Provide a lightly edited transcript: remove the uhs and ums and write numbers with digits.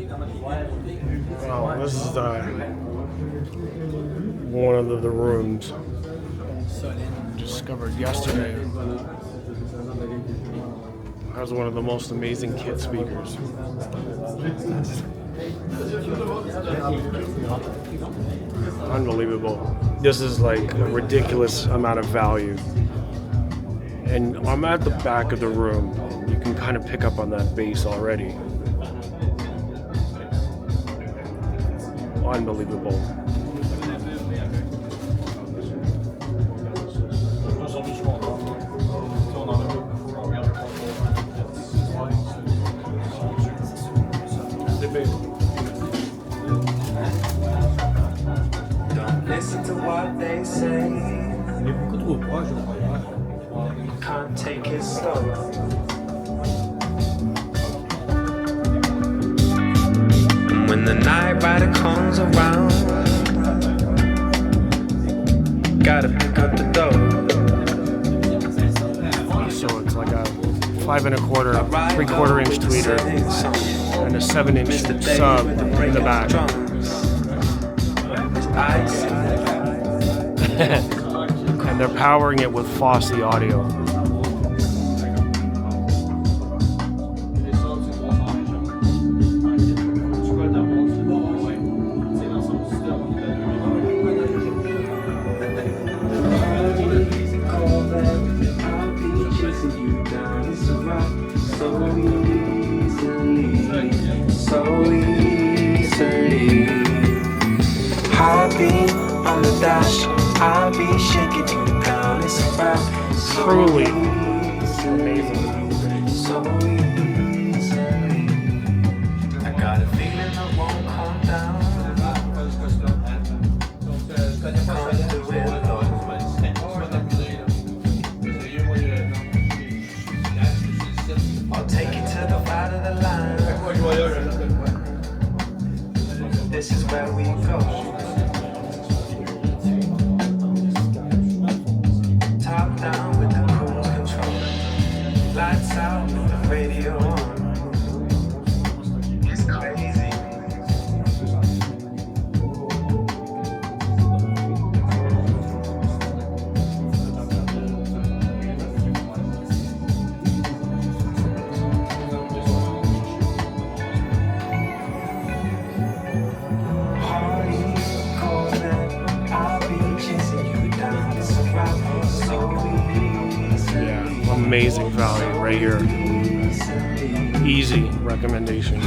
Wow, this is one of the rooms discovered yesterday. Has one of the most amazing kit speakers. Unbelievable. This is like a ridiculous amount of value. And I'm at the back of the room. You can kind of pick up on that bass already. Unbelievable. Don't listen to what they say. Can't take it slow. When the night rider comes around, gotta pick up the dough. So it's like a 5 1/4, 3/4 inch tweeter and a 7-inch sub in the back. And they're powering it with Fosse audio. Heartbeat on the dash, I'll be shaking you down. It's a wrap. Truly amazing. So easily. I got a feeling I won't calm down. Can't do it alone. I'll take you to the right of the line. This is where we go. Top down with the cruise control. Lights out with the radio on. It's crazy. Amazing value right here. Easy recommendation.